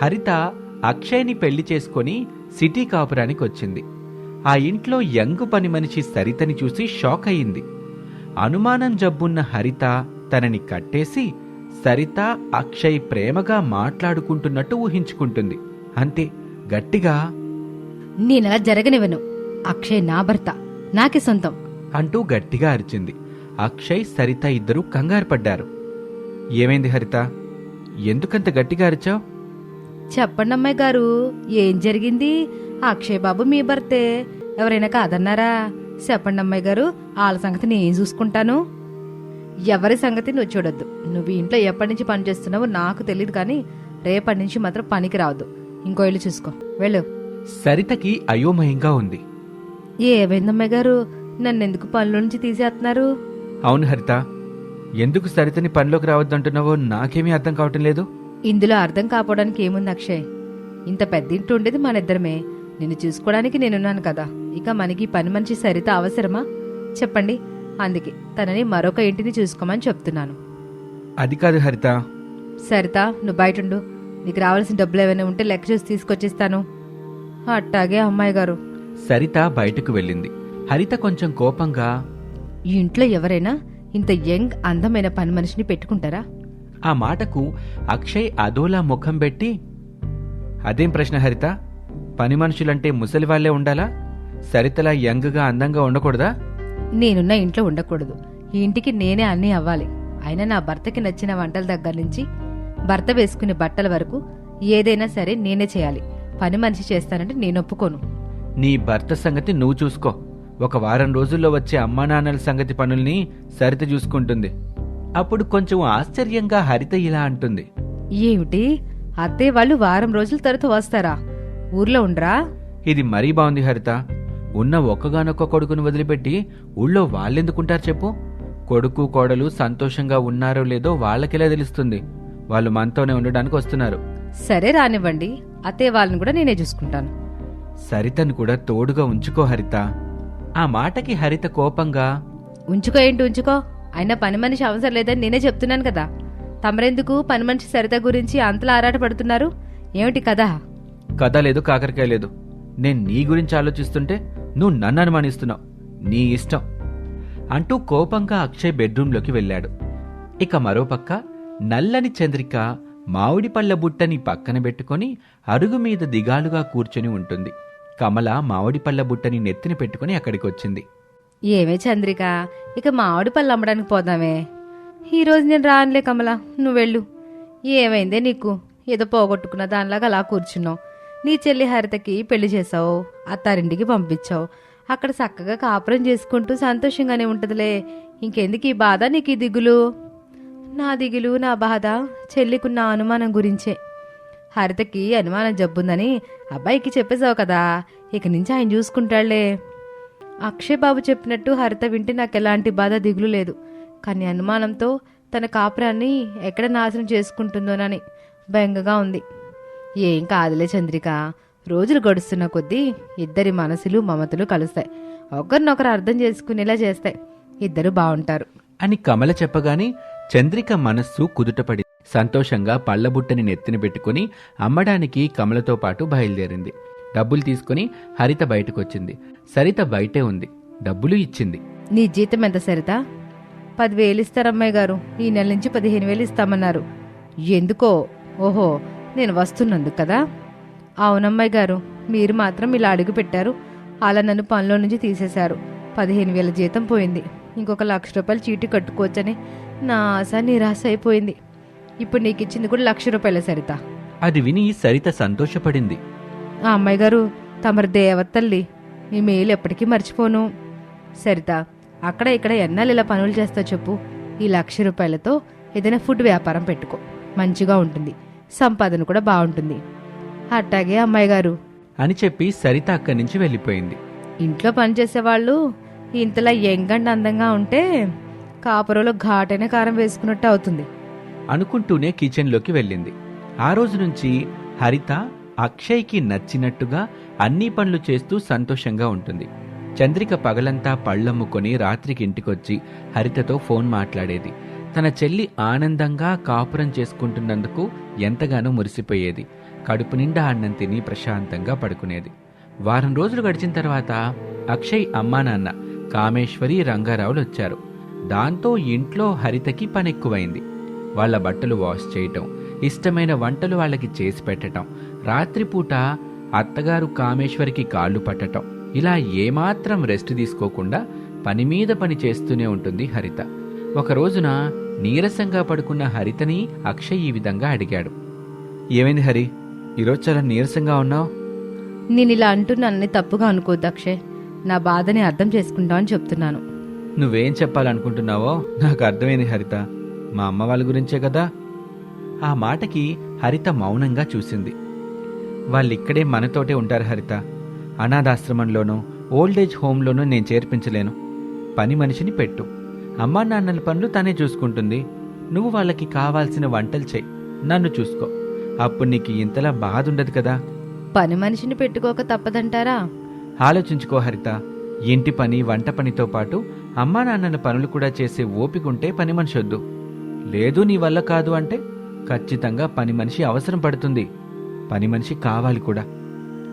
హరిత అక్షయ్ని పెళ్లి చేసుకొని సిటీ కాపురానికి వచ్చింది. ఆ ఇంట్లో యంగ్ పని మనిషి సరితని చూసి షాక్ అయింది. అనుమానం జబ్బున్న హరిత తనని కట్టేసి సరిత అక్షయ్ ప్రేమగా మాట్లాడుకుంటున్నట్టు ఊహించుకుంటుంది. అంతే, గట్టిగా నేనలా జరగనివ్వను. అక్షయ్ నా భర్త, నాకే సొంతం అంటూ గట్టిగా అరిచింది. అక్షయ్ సరిత ఇద్దరూ కంగారు పడ్డారు. ఏమైంది హరిత? ఎందుకంత గట్టిగా అరిచావు? చెప్పండి అమ్మాయి గారు, ఏం జరిగింది? అక్షయ్ బాబు మీ భర్తే, ఎవరైనా కాదన్నారా? చెప్పండి అమ్మాయి గారు, వాళ్ళ సంగతి నేను చూసుకుంటాను. ఎవరి సంగతి నువ్వు చూడొద్దు. నువ్వు ఇంట్లో ఎప్పటి నుంచి పని చేస్తున్నావో నాకు తెలియదు, కానీ రేపటి నుంచి మాత్రం పనికి రావద్దు. ఇంకో ఇల్లు చూసుకో, వెళ్ళు. సరితకి అయోమయంగా ఉంది. ఏమైందమ్మాయి గారు, నన్నెందుకు పనిలో నుంచి తీసేస్తున్నారు? అవును హరిత, ఎందుకు సరితని పనిలోకి రావద్దంటున్నావో నాకేమీ అర్థం కావటం లేదు. ఇందులో అర్థం కాపోవడానికి ఏముంది అక్షయ్? ఇంత పెద్ద ఇంట్లో ఉండేది మనిద్దరమే. నిన్ను చూసుకోవడానికి నేనున్నాను కదా. ఇక మనకి పని మనిషి సరిత అవసరమా చెప్పండి? అందుకే తనని మరొక ఇంటిని చూసుకోమని చెప్తున్నాను. అది కాదు హరిత. సరిత, నువ్వు బయటుండు. నీకు రావాల్సిన డబ్బులు ఏమైనా ఉంటే లెక్క చూసి తీసుకొచ్చిస్తాను. అట్టాగే అమ్మాయి గారు. సరిత బయటకు వెళ్ళింది. హరిత కొంచెం కోపంగా, ఈ ఇంట్లో ఎవరైనా ఇంత యంగ్ అందమైన పని మనిషిని పెట్టుకుంటారా? ఆ మాటకు అక్షయ్ అదోలా ముఖం పెట్టి, అదేం ప్రశ్న హరిత? పని మనుషులంటే ముసలి వాళ్లే ఉండాలా? సరితలా యంగ్గా అందంగా ఉండకూడదా? నేనున్న ఇంట్లో ఉండకూడదు. ఈ ఇంటికి నేనే అన్నీ అవ్వాలి. అయినా నా భర్తకి నచ్చిన వంటల దగ్గర నుంచి భర్త వేసుకునే బట్టల వరకు ఏదైనా సరే నేనే చేయాలి. పని మనిషి చేస్తానంటే నేను ఒప్పుకోను. నీ భర్త సంగతి నువ్వు చూసుకో. ఒక వారం రోజుల్లో వచ్చే అమ్మా నాన్నల సంగతి పనుల్ని సరిత చూసుకుంటుంది. అప్పుడు కొంచెం ఆశ్చర్యంగా హరిత ఇలా అంటుంది, ఏమిటి, అత్తయ్య వాళ్ళు వారం రోజుల తర్వాత వస్తారా? ఊర్లో ఉండరా? ఇది మరీ బాగుంది హరిత. ఉన్న ఒక్కగానొక్క కొడుకును వదిలిపెట్టి ఊళ్ళో వాళ్ళెందుకుంటారు చెప్పు? కొడుకు కోడలు సంతోషంగా ఉన్నారో లేదో వాళ్ళకెలా తెలుస్తుంది? వాళ్ళు మనతోనే ఉండడానికి వస్తున్నారు. సరే రానివ్వండి, అత్తయ్య వాళ్ళని కూడా నేనే చూసుకుంటాను. సరితను కూడా తోడుగా ఉంచుకో హరిత. ఆ మాటకి హరిత కోపంగా, ఉంచుకో ఏంటి ఉంచుకో, అయినా పని మనిషి అవసరం లేదని నేనే చెప్తున్నాను కదా. తమరెందుకు పని మనిషి సరిత గురించి అంతలా ఆరాట పడుతున్నారు? ఏమిటి కదా? కథ లేదు, కాకరకాయ లేదు. నేను నీ గురించి ఆలోచిస్తుంటే నువ్వు నన్ను అనుమానిస్తున్నావు. నీ ఇష్టం అంటూ కోపంగా అక్షయ్ బెడ్రూంలోకి వెళ్ళాడు. ఇక మరోపక్క నల్లని చంద్రిక మామిడి పళ్ళ బుట్టని పక్కన పెట్టుకుని అరుగు మీద దిగాలుగా కూర్చొని ఉంటుంది. కమల మామిడి పళ్ళ బుట్టని నెత్తిన పెట్టుకుని అక్కడికొచ్చింది. ఏమే చంద్రిక, ఇక మామిడి పళ్ళు అమ్మడానికి పోదామే. ఈరోజు నేను రానులే కమల, నువ్వు వెళ్ళు. ఏమైందే నీకు? ఏదో పోగొట్టుకున్న దానిలాగా అలా కూర్చున్నావు. నీ చెల్లి హరితకి పెళ్లి చేసావు, అత్తారింటికి పంపించావు. అక్కడ చక్కగా కాపురం చేసుకుంటూ సంతోషంగానే ఉంటదిలే. ఇంకెందుకు ఈ బాధ, నీకు ఈ దిగులు? నా దిగులు, నా బాధ చెల్లికున్న అనుమానం గురించే. హరితకి అనుమానం జబ్బుందని అబ్బాయికి చెప్పేశావు కదా, ఇక నుంచి ఆయన చూసుకుంటాడులే. అక్షయ్ బాబు చెప్పినట్టు హరిత వింటే నాకు ఎలాంటి బాధ దిగులు లేదు. కానీ అనుమానంతో తన కాపురాన్ని ఎక్కడ నాశనం చేసుకుంటుందోనని బెంగగా ఉంది. ఏం కాదులే చంద్రిక, రోజులు గడుస్తున్న కొద్దీ ఇద్దరి మనసులు మమతలు కలుస్తాయి. ఒకరినొకరు అర్థం చేసుకునేలా చేస్తాయి. ఇద్దరు బాగుంటారు అని కమల చెప్పగానే చంద్రిక మనస్సు కుదుటపడి సంతోషంగా పళ్లబుట్టని నెత్తిన పెట్టుకుని అమ్మడానికి కమలతో పాటు బయలుదేరింది. డబ్బులు తీసుకుని హరిత బయటకొచ్చింది. సరిత బయటే ఉంది. డబ్బులు ఇచ్చింది. నీ జీతం ఎంత సరిత? 10,000 ఇస్తారమ్మాయి గారు. ఈ నెల నుంచి 15,000 ఇస్తామన్నారు. ఎందుకో? ఓహో, నేను వస్తున్నందుకు కదా. అవునమ్మాయి గారు, మీరు మాత్రం ఇలా అడుగు పెట్టారు, అలా నన్ను పనిలో నుంచి తీసేశారు. 15,000 జీతం పోయింది. ఇంకొక ₹1,00,000 చీటీ కట్టుకోవచ్చని నా ఆశ నిరాశ అయిపోయింది. ఇప్పుడు నీకు ఇచ్చింది కూడా ₹1,00,000 సరిత. అది విని సరిత సంతోషపడింది. ఆ అమ్మాయి గారు తమరి దేవతల్లి, మీ మేలు ఎప్పటికీ మర్చిపోను. సరిత, అక్కడ ఇక్కడ ఎన్నాళ్ళు ఇలా పనులు చేస్తావు చెప్పు. ఈ ₹1,00,000తో ఏదైనా ఫుడ్ వ్యాపారం పెట్టుకో, మంచిగా ఉంటుంది, సంపాదన కూడా బాగుంటుంది. అట్టాగే అమ్మాయి గారు అని చెప్పి సరిత అక్కడి నుంచి వెళ్ళిపోయింది. ఇంట్లో పనిచేసేవాళ్ళు ఇంతలా యంగండ్ అందంగా ఉంటే కాపురంలో ఘాటైన కారం వేసుకున్నట్టు అవుతుంది అనుకుంటూనే కిచెన్లోకి వెళ్ళింది. ఆ రోజు నుంచి హరిత అక్షయ్కి నచ్చినట్టుగా అన్ని పనులు చేస్తూ సంతోషంగా ఉంటుంది. చంద్రిక పగలంతా పళ్ళమ్ముకొని రాత్రికి ఇంటికొచ్చి హరితతో ఫోన్ మాట్లాడేది. తన చెల్లి ఆనందంగా కాపురం చేసుకుంటున్నందుకు ఎంతగానో మురిసిపోయేది. కడుపు నిండా అన్నం తిని ప్రశాంతంగా పడుకునేది. వారం రోజులు గడిచిన తర్వాత అక్షయ్ అమ్మా నాన్న కామేశ్వరి రంగారావులు వచ్చారు. దాంతో ఇంట్లో హరితకి పనెక్కువైంది. వాళ్ళ బట్టలు వాష్ చేయటం, ఇష్టమైన వంటలు వాళ్ళకి చేసి పెట్టటం, రాత్రిపూట అత్తగారు కామేశ్వరికి కాళ్ళు పట్టటం, ఇలా ఏమాత్రం రెస్ట్ తీసుకోకుండా పని మీద పని చేస్తూనే ఉంటుంది హరిత. ఒక రోజున నీరసంగా పడుకున్న హరితని అక్షయ్ ఈ విధంగా అడిగాడు. ఏమైంది హరి, ఈరోజు చాలా నీరసంగా ఉన్నావు? నేను ఇలా అంటున్నానని తప్పుగా అనుకోద్దు అక్షయ్. నా బాధని అర్థం చేసుకుంటామని చెప్తున్నాను. నువ్వేం చెప్పాలనుకుంటున్నావో నాకు అర్థమైంది హరిత. మా అమ్మ వాళ్ళ గురించే కదా. ఆ మాటకి హరిత మౌనంగా చూసింది. వాళ్ళిక్కడే మనతోటే ఉంటారు హరిత. అనాథాశ్రమంలోనూ ఓల్డేజ్ హోంలోనూ నేను చేర్పించలేను. పని మనిషిని పెట్టు. అమ్మా నాన్నల పనులు తనే చూసుకుంటుంది. నువ్వు వాళ్ళకి కావాల్సిన వంటలు చెయ్యి, నన్ను చూసుకో. అప్పుడు నీకు ఇంతలా బాధ ఉండదు కదా. పని మనిషిని పెట్టుకోక తప్పదంటారా? ఆలోచించుకో హరిత. ఇంటి పని వంట పనితో పాటు అమ్మా నాన్నల పనులు కూడా చేసే ఓపికంటే పని మనిషి వద్దు. లేదు నీ వల్ల కాదు అంటే ఖచ్చితంగా పని మనిషి అవసరం పడుతుంది. పని మనిషి కావాలి కూడా.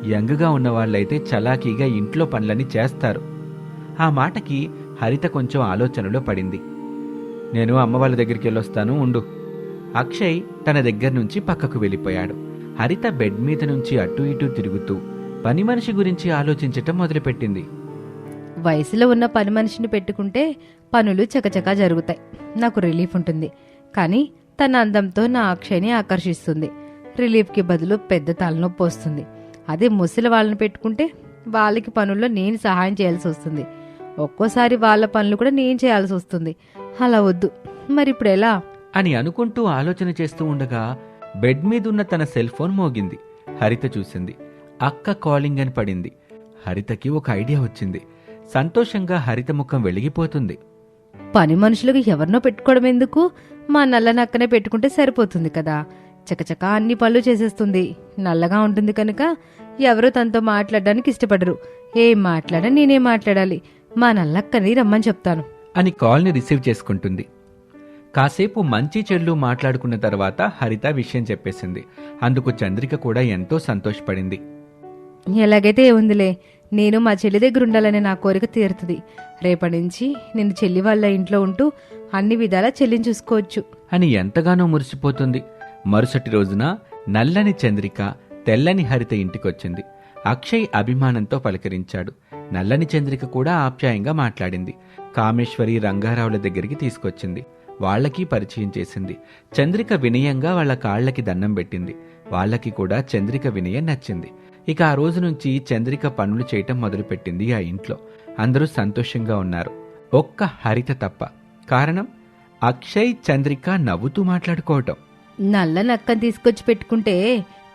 యంగ్గా ఉన్నవాళ్ళైతే చలాకీగా ఇంట్లో పనులని చేస్తారు. ఆ మాటకి హరిత కొంచెం ఆలోచనలో పడింది. నేను అమ్మ వాళ్ళ దగ్గరికి వెళ్ళొస్తాను, ఉండు. అక్షయ్ తన దగ్గర నుంచి పక్కకు వెళ్ళిపోయాడు. హరిత బెడ్ మీద నుంచి అటు ఇటు తిరుగుతూ పని మనిషి గురించి ఆలోచించటం మొదలుపెట్టింది. వయసులో ఉన్న పని మనిషిని పెట్టుకుంటే పనులు చకచకా జరుగుతాయి, నాకు రిలీఫ్ ఉంటుంది. కానీ తన అందంతో నా అక్షయ్ని ఆకర్షిస్తుంది. రిలీఫ్కి బదులు పెద్ద తలనొప్పి వస్తుంది. అదే ముసలి వాళ్ళని పెట్టుకుంటే వాళ్ళకి పనుల్లో నేను సహాయం చేయాల్సి వస్తుంది. ఒక్కోసారి వాళ్ళ పనులు కూడా నేను చేయాల్సి వస్తుంది. అలా వద్దు. మరి ఇప్పుడు ఎలా అని అనుకుంటూ ఆలోచన చేస్తూ ఉండగా బెడ్ మీదున్న తన సెల్ ఫోన్ మోగింది. హరిత చూసింది. అక్క కాలింగ్ అని పడింది. హరితకి ఒక ఐడియా వచ్చింది. సంతోషంగా హరిత ముఖం వెలిగిపోతుంది. పని మనుషులకు ఎవరినో పెట్టుకోవడం ఎందుకు? మా నల్ల నక్కనే పెట్టుకుంటే సరిపోతుంది కదా. చకచకా అన్ని పనులు చేసేస్తుంది. నల్లగా ఉంటుంది కనుక ఎవరో తనతో మాట్లాడడానికి ఇష్టపడరు. ఏం మాట్లాడా నేనేం మాట్లాడాలి? మా నల్లక్కని రమ్మని చెప్తాను అని కాల్ని రిసీవ్ చేసుకుంటుంది. కాసేపు మంచి చెల్లు మాట్లాడుకున్న తర్వాత హరిత విషయం చెప్పేసింది. అందుకు చంద్రిక కూడా ఎంతో సంతోషపడింది. ఎలాగైతే ఏముందిలే, నేను మా చెల్లి దగ్గర ఉండాలనే నా కోరిక తీరుతుంది. రేపటి నుంచి నేను చెల్లి వాళ్ళ ఇంట్లో ఉంటూ అన్ని విధాలా చెల్లిని చూసుకోవచ్చు అని ఎంతగానో మురిసిపోతుంది. మరుసటి రోజున నల్లని చంద్రిక తెల్లని హరిత ఇంటికొచ్చింది. అక్షయ్ అభిమానంతో పలకరించాడు. నల్లని చంద్రిక కూడా ఆప్యాయంగా మాట్లాడింది. కామేశ్వరి రంగారావుల దగ్గరికి తీసుకొచ్చింది. వాళ్లకి పరిచయం చేసింది. చంద్రిక వినయంగా వాళ్ల కాళ్లకి దండం పెట్టింది. వాళ్లకి కూడా చంద్రిక వినయం నచ్చింది. ఇక ఆ రోజు నుంచి చంద్రిక పనులు చేయటం మొదలుపెట్టింది ఆ ఇంట్లో. అందరూ సంతోషంగా ఉన్నారు, ఒక్క హరిత తప్ప. కారణం అక్షయ్ చంద్రిక నవ్వుతూ మాట్లాడుకోవటం. నల్ల నక్కని తీసుకొచ్చి పెట్టుకుంటే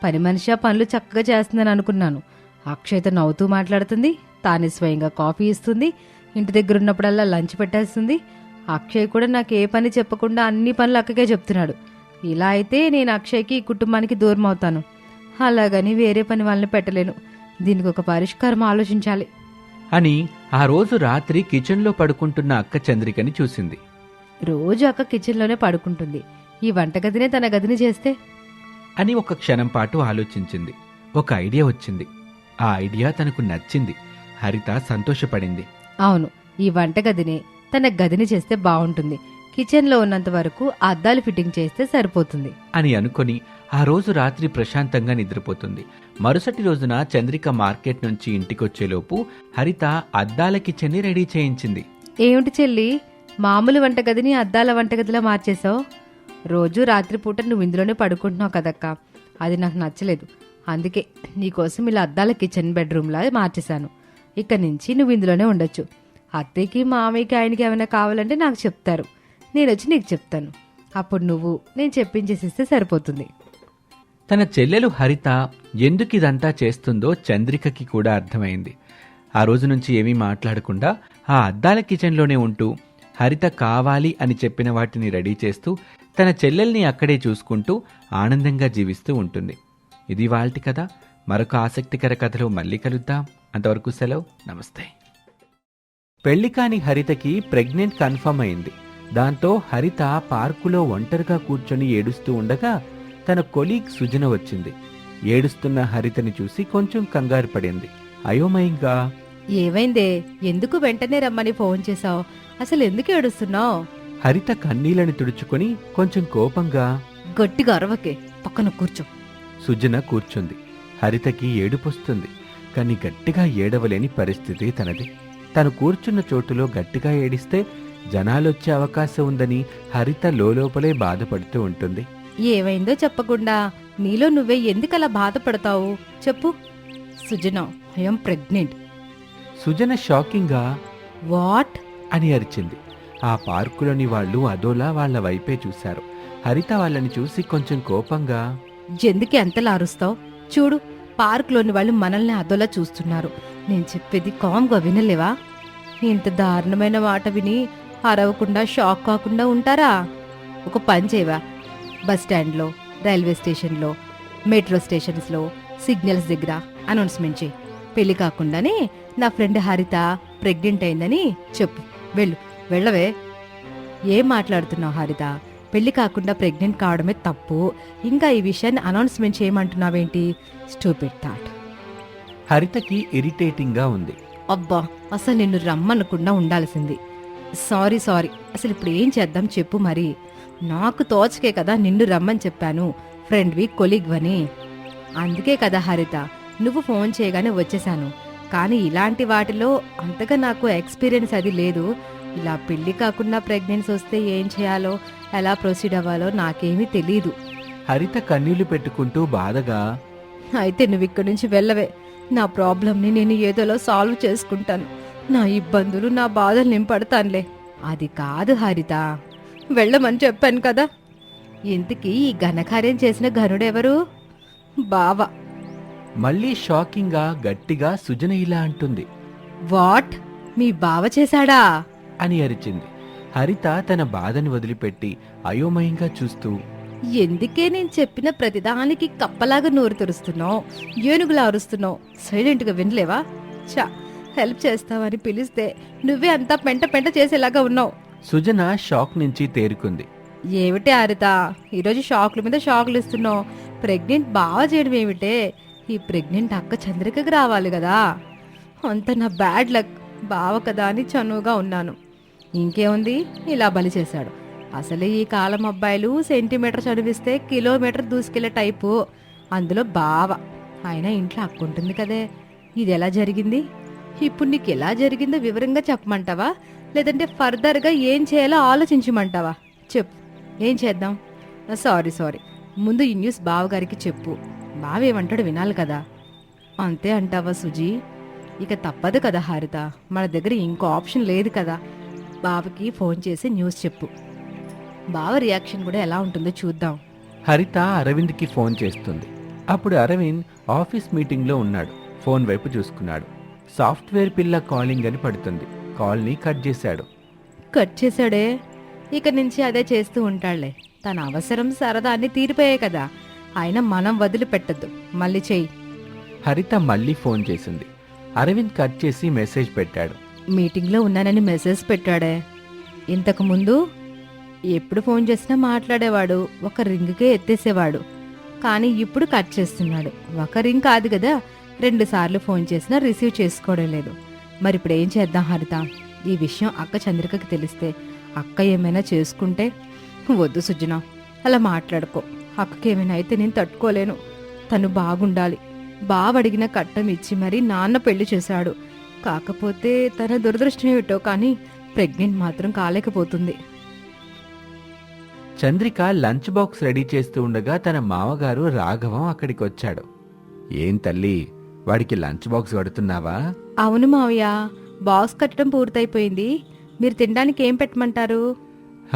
పని మనిషి ఆ పనులు చక్కగా చేస్తుందని అనుకున్నాను. అక్షయ్తో నవ్వుతూ మాట్లాడుతుంది, తానే స్వయంగా కాఫీ ఇస్తుంది, ఇంటి దగ్గర ఉన్నప్పుడల్లా లంచ్ పెట్టేస్తుంది. అక్షయ్ కూడా నాకు ఏ పని చెప్పకుండా అన్ని పనులు అక్కగే చెప్తున్నాడు. ఇలా అయితే నేను అక్షయ్కి ఈ కుటుంబానికి దూరం అవుతాను. అలాగని వేరే పని వాళ్ళని పెట్టలేను. దీనికి ఒక పరిష్కారం ఆలోచించాలి అని ఆ రోజు రాత్రి కిచెన్లో పడుకుంటున్న అక్క చంద్రికని చూసింది. రోజు అక్క కిచెన్లోనే పడుకుంటుంది, ఈ వంటగదినే తన గదిని చేస్తే అని ఒక క్షణం పాటు ఆలోచించింది. ఒక ఐడియా వచ్చింది. ఆ ఐడియా తనకు నచ్చింది. హరిత సంతోషపడింది. అవును, ఈ వంటగదినే తన గదిని చేస్తే బాగుంటుంది. కిచెన్లో ఉన్నంత వరకు అద్దాలు ఫిట్టింగ్ చేస్తే సరిపోతుంది అని అనుకుని ఆ రోజు రాత్రి ప్రశాంతంగా నిద్రపోతుంది. మరుసటి రోజున చంద్రిక మార్కెట్ నుంచి ఇంటికొచ్చేలోపు హరిత అద్దాల కిచెన్ని రెడీ చేయించింది. ఏమిటి చెల్లి, మామూలు వంటగదిని అద్దాల వంటగదిలా మార్చేశావు? రోజు రాత్రిపూట నువ్వు ఇందులోనే పడుకుంటున్నావు కదక్క, అది నాకు నచ్చలేదు. అందుకే నీకోసం ఇలా అద్దాల కిచెన్ బెడ్రూమ్లా మార్చేశాను. ఇక్కడి నుంచి నువ్వు ఇందులోనే ఉండొచ్చు. అత్తయ్యకి మామయ్యకి ఆయనకి ఏమైనా కావాలంటే నాకు చెప్తారు, నేను వచ్చి నీకు చెప్తాను. అప్పుడు నువ్వు నేను చెప్పించేసిస్తే సరిపోతుంది. తన చెల్లెలు హరిత ఎందుకిదంతా చేస్తుందో చంద్రికకి కూడా అర్థమైంది. ఆ రోజు నుంచి ఏమీ మాట్లాడకుండా ఆ అద్దాల కిచెన్లోనే ఉంటూ హరిత కావాలి అని చెప్పిన వాటిని రెడీ చేస్తూ తన చెల్లెల్ని అక్కడే చూసుకుంటూ ఆనందంగా జీవిస్తూ ఉంటుంది. ఇది వాల్టి కథ. మరొక ఆసక్తికర కథలో మళ్ళీ కలుద్దాం. అంతవరకు సెలవు, నమస్తే. పెళ్లి కాని హరితకి ప్రెగ్నెంట్ కన్ఫర్మ్ అయింది. దాంతో హరిత పార్కులో ఒంటరిగా కూర్చొని ఏడుస్తూ ఉండగా తన కొలీగ్ సుజన వచ్చింది. ఏడుస్తున్న హరితని చూసి కొంచెం కంగారు పడింది. అయోమయంగా, ఏమైందే? ఎందుకు వెంటనే రమ్మని ఫోన్ చేశావు? అసలు ఎందుకు ఏడుస్తున్నావు? హరిత కన్నీళ్ళని తుడుచుకొని కొంచెం కోపంగా, గట్టిగా అరవకే, పక్కన కూర్చో. సుజన కూర్చుంది. హరితకి ఏడుపొస్తుంది, కానీ గట్టిగా ఏడవలేని పరిస్థితి తనది. తను కూర్చున్న చోటులో గట్టిగా ఏడిస్తే జనాలొచ్చే అవకాశం ఉందని హరిత లోపలే బాధపడుతూ ఉంటుంది. ఏమైందో చెప్పకుండా నీలో నువ్వే ఎందుకలా బాధపడతావు? చెప్పు. సుజన, ఐఎమ్ ప్రెగ్నెంట్. సుజన షాకింగ్గా వాట్ అని అరిచింది. ఆ పార్కులోని వాళ్ళు అదోలా వాళ్ల వైపే చూశారు. హరిత వాళ్ళని చూసి కొంచెం కోపంగా, ఎందుకే అంతలా అరుస్తావు? చూడు, పార్కులోని వాళ్ళు మనల్ని అదోలా చూస్తున్నారు. నేను చెప్పేది కామ్గా వినలేవా? ఇంత దారుణమైన మాట విని అరవకుండా షాక్ కాకుండా ఉంటారా? ఒక పని చేయవా, బస్ స్టాండ్లో, రైల్వే స్టేషన్లో, మెట్రో స్టేషన్స్లో, సిగ్నల్స్ దగ్గర అనౌన్స్మెంట్ చేయి. పెళ్లి కాకుండానే నా ఫ్రెండ్ హరిత ప్రెగ్నెంట్ అయిందని చెప్పు. వెళ్ళవే. ఏం మాట్లాడుతున్నావు హరిత? పెళ్లి కాకుండా ప్రెగ్నెంట్ కావడమే తప్పు. ఇంకా ఈ విషయాన్ని అనౌన్స్మెంట్ చేయమంటున్నావేంటి? Stupid thought. హరితకి ఇరిటేటింగ్గా ఉంది. అబ్బా, అసలు నిన్ను రమ్మనకుండా ఉండాల్సింది. సారీ. అసలు ఇప్పుడు ఏం చేద్దాం చెప్పు మరి. నాకు తోచకే కదా నిన్ను రమ్మని చెప్పాను, ఫ్రెండ్వి, కొలీగ్వని. అందుకే కదా హరిత, నువ్వు ఫోన్ చేయగానే వచ్చేసాను. కానీ ఇలాంటి వాటిలో అంతగా నాకు ఎక్స్పీరియన్స్ అది లేదు. ఇలా పెళ్లి కాకుండా ప్రెగ్నెన్సీ వస్తే ఏం చేయాలో, ఎలా ప్రొసీడ్ అవ్వాలో నాకేమీ తెలీదు. హరిత కన్నీళ్లు పెట్టుకుంటూ బాధగా, అయితే నువ్వు ఇక్కడి నుంచి వెళ్ళవే. నా ప్రాబ్లంని నేను ఏదోలో సాల్వ్ చేసుకుంటాను. నా ఇబ్బందులు, నా బాధలు నేను పడతానులే. అది కాదు హరిత, వెళ్ళమని చెప్పాను కదా. ఇంతకీ ఈ ఘనకార్యం చేసిన ఘనుడెవరు? బావ. మళ్ళీ షాకింగ్గా గట్టిగా సుజన ఇలా అంటుంది. వాట్? మీ బావ చేశాడా? అని అరిచింది. హరిత తన బాధని వదిలిపెట్టి అయోమయంగా చూస్తూ, ఎందుకే నేను చెప్పిన ప్రతిదానికి కప్పలాగా నోరు తెరుస్తున్నావు, ఏనుగులా అరుస్తున్నావు? సైలెంట్గా వినలేవా? చా, హెల్ప్ చేస్తావని పిలిస్తే నువ్వే అంతా పెంట చేసేలాగా ఉన్నావు. సుజన షాక్ నుంచి తేరుకుంది. ఏమిటే హరిత, ఈరోజు షాకుల మీద షాకులు ఇస్తున్నావు? ప్రెగ్నెంట్ బాగా చేయడం ఏమిటే? ఈ ప్రెగ్నెంట్ అక్క చంద్రికకి రావాలి కదా. అంత నా బ్యాడ్ లక్. బావ కదా అని చనువుగా ఉన్నాను. ఇంకేముంది, ఇలా బలి చేశాడు. అసలే ఈ కాలం అబ్బాయిలు సెంటీమీటర్ చదివిస్తే కిలోమీటర్ దూసుకెళ్లే టైపు. అందులో బావ. అయినా ఇంట్లో అక్కుంటుంది కదే. ఇది ఎలా జరిగింది? ఇప్పుడు నీకు ఎలా జరిగిందో వివరంగా చెప్పమంటావా, లేదంటే ఫర్దర్గా ఏం చేయాలో ఆలోచించమంటావా? చెప్పు, ఏం చేద్దాం? సారీ, ముందు ఈ న్యూస్ బావగారికి చెప్పు. బావేమంటాడు వినాలి కదా. అంతే అంటావా సుజీ? ఇక తప్పదు కదా హారిత, మన దగ్గర ఇంకో ఆప్షన్ లేదు కదా. బావకి ఫోన్ చేసి న్యూస్ చెప్పు. బావ రియాక్షన్ కూడా ఎలా ఉంటుందో చూద్దాం. హరిత అరవింద్కి ఫోన్ చేస్తుంది. అప్పుడు అరవింద్ ఆఫీస్ మీటింగ్లో ఉన్నాడు. ఫోన్ వైపు చూసుకున్నాడు. సాఫ్ట్వేర్ పిల్ల కాలింగ్ అని పడుతుంది. కాల్ని కట్ చేశాడు. కట్ చేశాడే? ఇక నుంచి అదే చేస్తూ ఉంటాడులే. తన అవసరం సరదా అన్ని తీరిపోయాయి కదా. అయినా మనం వదిలిపెట్టద్దు. మళ్ళీ చెయ్యి. హరిత మళ్ళీ ఫోన్ చేసింది. అరవింద్ కట్ చేసి మెసేజ్ పెట్టాడు. మీటింగ్లో ఉన్నానని మెసేజ్ పెట్టాడే. ఇంతకు ముందు ఎప్పుడు ఫోన్ చేసినా మాట్లాడేవాడు, ఒక రింగ్కే ఎత్తేసేవాడు. కానీ ఇప్పుడు కట్ చేస్తున్నాడు. ఒక రింగ్ కాదు కదా, 2 సార్లు ఫోన్ చేసినా రిసీవ్ చేసుకోవడం లేదు. మరి ఇప్పుడు ఏం చేద్దాం హరిత? ఈ విషయం అక్క చంద్రికకి తెలిస్తే అక్క ఏమైనా చేసుకుంటే? వద్దు సుజన, అలా మాట్లాడుకో. అక్కకి ఏమైనా అయితే నేను తట్టుకోలేను. తను బాగుండాలి. బావ అడిగిన కట్టం ఇచ్చి మరీ నాన్న పెళ్లి చేశాడు. కాకపోతే తన దురదృష్టం ఏమిటో కానీ ప్రెగ్నెంట్ మాత్రం కాలేకపోతుంది. చంద్రిక లంచ్ బాక్స్ రెడీ చేస్తూ ఉండగా తన మామగారు రాఘవం అక్కడికి వచ్చాడు. ఏం తల్లి, వాడికి లంచ్ బాక్స్ కడుతున్నావా? అవును మావయ్య, బాక్స్ కట్టడం పూర్తయిపోయింది. మీరు తినడానికి ఏం పెట్టమంటారు?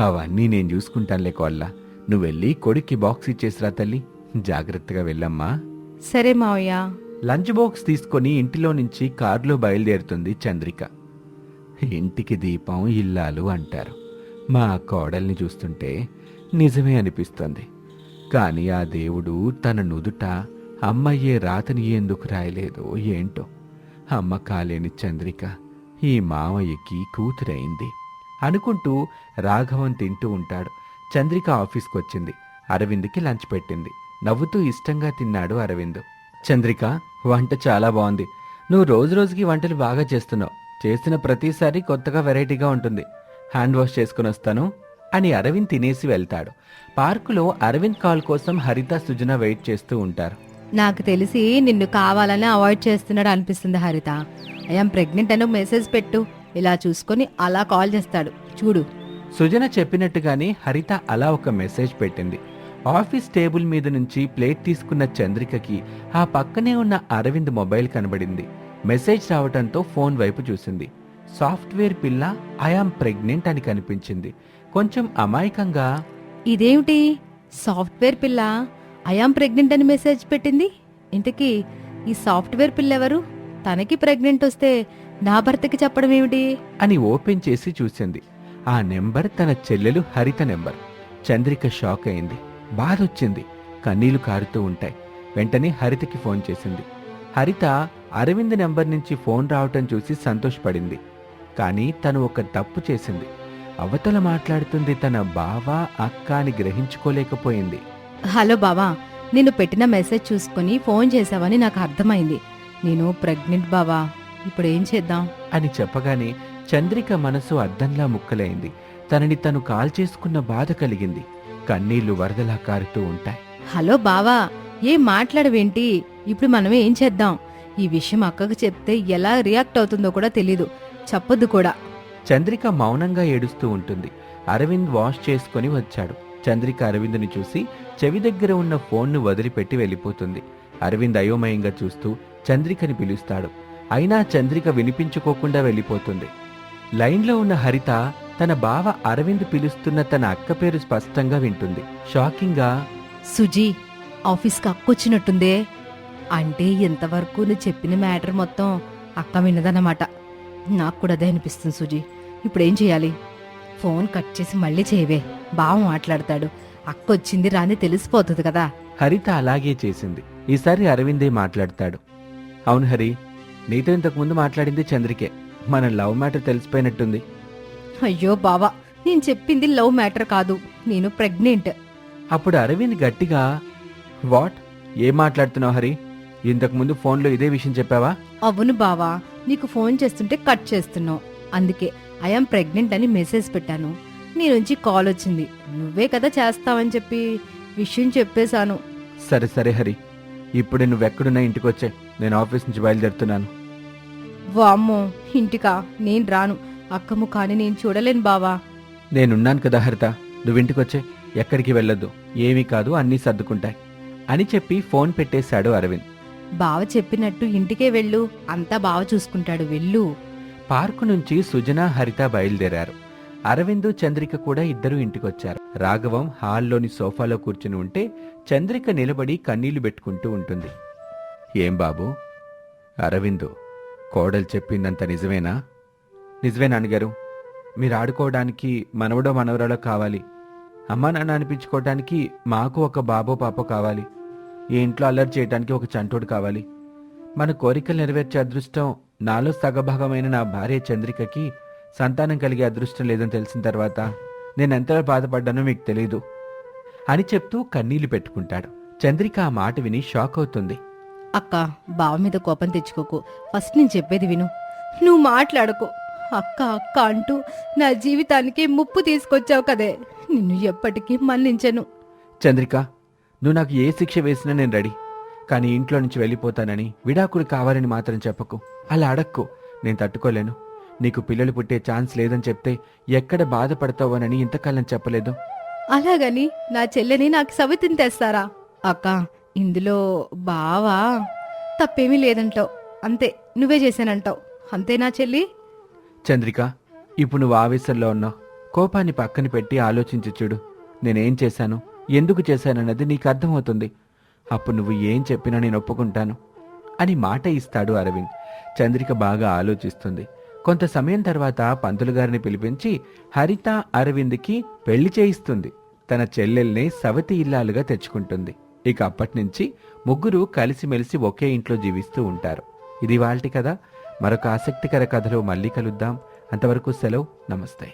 అవన్నీ నేను చూసుకుంటానులే కోళ్ళ. నువ్వెళ్ళి కొడుక్కి బాక్స్ ఇచ్చేసిరా తల్లి. జాగ్రత్తగా వెళ్ళమ్మా. సరే మావయ్య. లంచ్ బాక్స్ తీసుకొని ఇంటిలో నుంచి కారులో బయలుదేరుతుంది చంద్రిక. ఇంటికి దీపం ఇల్లాలు అంటారు. మా కోడల్ని చూస్తుంటే నిజమే అనిపిస్తుంది. కానీ ఆ దేవుడు తన నుదుట అమ్మయ్యే రాతని ఎందుకు రాయలేదో ఏంటో. అమ్మ కాలేని చంద్రిక ఈ మామయ్యకి కూతురైంది. అనుకుంటూ రాఘవం తింటూ ఉంటాడు. చంద్రిక ఆఫీస్కి వచ్చింది. అరవింద్కి లంచ్ పెట్టింది. నవ్వుతూ ఇష్టంగా తిన్నాడు అరవింద్. చంద్రిక, వంట చాలా బాగుంది. నువ్వు రోజు రోజుకి వంటలు బాగా చేస్తున్నావు. చేసిన ప్రతిసారి కొత్తగా వెరైటీగా ఉంటుంది. హ్యాండ్ వాష్ చేసుకుని వస్తాను అని అరవింద్ తినేసి వెళ్తాడు. పార్కులో అరవింద్ కాల్ కోసం హరిత, సుజన వెయిట్ చేస్తూ ఉంటారు. నాకు తెలిసి నిన్ను కావాలని అవాయిడ్ చేస్తున్నాడు అనిపిస్తుంది హరిత. ఐఎమ్ ప్రెగ్నెంట్ అని మెసేజ్ పెట్టు, ఇలా చూసుకొని అలా కాల్ చేస్తాడు చూడు. సుజన చెప్పినట్టుగానే హరిత అలా ఒక మెసేజ్ పెట్టింది. ఆఫీస్ టేబుల్ మీద నుంచి ప్లేట్ తీసుకున్న చంద్రికకి ఆ పక్కనే ఉన్న అరవింద్ మొబైల్ కనబడింది. మెసేజ్ రావటంతో ఫోన్ వైపు చూసింది. సాఫ్ట్వేర్ పిల్ల ఐఆమ్ ప్రెగ్నెంట్ అని కనిపించింది. కొంచెం అమాయకంగా, ఇదేమిటి సాఫ్ట్వేర్ పిల్ల ఐఆమ్ ప్రెగ్నెంట్ అని మెసేజ్ పెట్టింది? ఇంతకీ ఈ సాఫ్ట్వేర్ పిల్ల ఎవరు? తనకి ప్రెగ్నెంట్ వస్తే నా భర్తకి చెప్పడం ఏమిటి అని ఓపెన్ చేసి చూసింది. ఆ నెంబర్ తన చెల్లెలు హరిత నెంబర్. చంద్రిక షాక్ అయింది. బాధొచ్చింది. కన్నీళ్లు కారుతూ ఉంటాయి. వెంటనే హరితకి ఫోన్ చేసింది. హరిత అరవింద్ నెంబర్ నుంచి ఫోన్ రావటం చూసి సంతోషపడింది. కానీ తను ఒక తప్పు చేసింది. అవతల మాట్లాడుతుంది తన బావ, అక్క అని గ్రహించుకోలేకపోయింది. హలో బావా, నేను పెట్టిన మెసేజ్ చూసుకొని ఫోన్ చేసావని నాకు అర్థమైంది. నేను ప్రెగ్నెంట్ బావా, ఇప్పుడు ఏం చేద్దాం అని చెప్పగానే చంద్రిక మనసు అద్దంలా ముక్కలైంది. తనని తను కాల్ చేసుకున్న బాధ కలిగింది. కన్నీళ్లు వరదలా కారుతూ ఉంటాయి. హలో బావా, ఏం మాట్లాడవేంటి? ఇప్పుడు మనం ఏం చేద్దాం? ఈ విషయం అక్కకు చెప్తే ఎలా రియాక్ట్ అవుతుందో కూడా తెలీదు, చెప్పొద్దు కూడా. చంద్రిక మౌనంగా ఏడుస్తూ ఉంటుంది. అరవింద్ వాష్ చేసుకుని వచ్చాడు. చంద్రిక అరవింద్ని చూసి చెవి దగ్గర ఉన్న ఫోన్ను వదిలిపెట్టి వెళ్ళిపోతుంది. అరవింద్ అయోమయంగా చూస్తూ చంద్రికని పిలుస్తాడు. అయినా చంద్రిక వినిపించుకోకుండా వెళ్ళిపోతుంది. లైన్లో ఉన్న హరిత తన బావ అరవింద్ పిలుస్తున్న తన అక్క పేరు స్పష్టంగా వింటుంది. షాకింగ్గా, సుజీ, ఆఫీస్కి అక్కొచ్చినట్టుందే. అంటే ఎంతవరకు నువ్వు చెప్పిన మ్యాటర్ మొత్తం అక్క విన్నదన్నమాట. నాకు కూడా అదే అనిపిస్తుంది సుజీ. ఇప్పుడేం చేయాలి? ఫోన్ కట్ చేసి మళ్ళీ చేయవే, బావ మాట్లాడతాడు. అక్క వచ్చింది రాని తెలిసిపోతుంది కదా. హరిత అలాగే చేసింది. ఈసారి అరవిందే మాట్లాడతాడు. అవును హరి, నీతో ఇంతకుముందు మాట్లాడింది చంద్రికే. మన లవ్ మ్యాటర్ తెలిసిపోయినట్టుంది. అయ్యో బావా, నేను చెప్పింది లవ్ మ్యాటర్ కాదు, నేను ప్రెగ్నెంట్. అప్పుడు అరవింద్ గట్టిగా, వాట్? ఏం మాట్లాడుతున్నావు హరి? ఇంతకుముందు ఫోన్లో ఇదే విషయం చెప్పావా? అవును బావా, నీకు ఫోన్ చేస్తుంటే కట్ చేస్తున్నావు. అందుకే ఐఎమ్ ప్రెగ్నెంట్ అని మెసేజ్ పెట్టాను. నీ నుంచి కాల్ వచ్చింది. నువ్వే కదా చేస్తావని చెప్పి విషయం చెప్పేశాను. సరే సరే హరి, ఇప్పుడే నువ్వెక్కడున్నా ఇంటికొచ్చే. నేను ఆఫీస్ నుంచి బయలుదేరుతున్నాను. వామ్మో, ఇంటికా? నేను రాను. అక్క ముఖాన్ని నేను చూడలేను బావా. నేనున్నాను కదా హరిత, నువ్వింటికొచ్చే. ఎక్కడికి వెళ్ళొద్దు. ఏమీ కాదు, అన్నీ సర్దుకుంటాయి అని చెప్పి ఫోన్ పెట్టేశాడు అరవింద్. బావ చెప్పినట్టు ఇంటికే వెళ్ళు, అంతా బావ చూసుకుంటాడు, వెళ్ళు. పార్కు నుంచి సుజన, హరిత బయలుదేరారు. అరవింద్, చంద్రిక కూడా ఇద్దరూ ఇంటికొచ్చారు. రాఘవం హాల్లోని సోఫాలో కూర్చుని ఉంటే చంద్రిక నిలబడి కన్నీళ్లు పెట్టుకుంటూ ఉంటుంది. ఏం బాబు? అరవిందు, కోడలు చెప్పిందంత నిజమేనా? నిజమే నాన్నగారు. మీరు ఆడుకోవడానికి మనవడో మనవరాలో కావాలి. అమ్మా నాన్న అనిపించుకోవటానికి మాకు ఒక బాబో పాపో కావాలి. ఈ ఇంట్లో అల్లరి చేయడానికి ఒక చంటోడు కావాలి. మన కోరికలు నెరవేర్చే అదృష్టం నాలో సగభాగమైన నా భార్య చంద్రికకి సంతానం కలిగే అదృష్టం లేదని తెలిసిన తర్వాత నేనెంతగా బాధపడ్డానో మీకు తెలీదు అని చెప్తూ కన్నీళ్లు పెట్టుకుంటాడు. చంద్రిక ఆ మాట విని షాక్ అవుతుంది. అక్క, బావ మీద కోపం తెచ్చుకోకు. ఫస్ట్ నేను చెప్పేది విను. నువ్వు మాట్లాడుకో. అక్క అక్క అంటూ నా జీవితానికి ముప్పు తీసుకొచ్చావు కదే, నిన్ను ఎప్పటికీ మన్నించను. చంద్రిక, నువ్వు నాకు ఏ శిక్ష వేసినా నేను రెడీ. కానీ ఇంట్లో నుంచి వెళ్ళిపోతానని, విడాకులు కావాలని మాత్రం చెప్పకు. అలా అడక్కు. నేను తట్టుకోలేను. నీకు పిల్లలు పుట్టే ఛాన్స్ లేదని చెప్తే ఎక్కడ బాధపడతావోనని ఇంతకాలం చెప్పలేదు. అలాగని నా చెల్లెని నాకు సవితిని తెస్తారా? అక్క, ఇందులో బావా తప్పేమీ లేదంటావు. అంతే, నువ్వే చేశానంటావు. అంతే నా చెల్లి. చంద్రిక, ఇప్పుడు నువ్వు ఆవేశంలో ఉన్నావు. కోపాన్ని పక్కన పెట్టి ఆలోచించి చూడు. నేనేం చేశాను, ఎందుకు చేశానన్నది నీకు అర్థమవుతుంది. అప్పుడు నువ్వు ఏం చెప్పినా నేను ఒప్పుకుంటాను అని మాట ఇస్తాడు అరవింద్. చంద్రిక బాగా ఆలోచిస్తుంది. కొంత సమయం తర్వాత పంతులు గారిని పిలిపించి హరిత, అరవింద్కి పెళ్లి చేయిస్తుంది. తన చెల్లెల్ని సవతి ఇల్లాలుగా తెచ్చుకుంటుంది. ఇక అప్పటినుంచి ముగ్గురు కలిసిమెలిసి ఒకే ఇంట్లో జీవిస్తూ ఉంటారు. ఇది ఇవాల్టి కథ. మరొక ఆసక్తికర కథలో మళ్ళీ కలుద్దాం. అంతవరకు సెలవు. నమస్తే.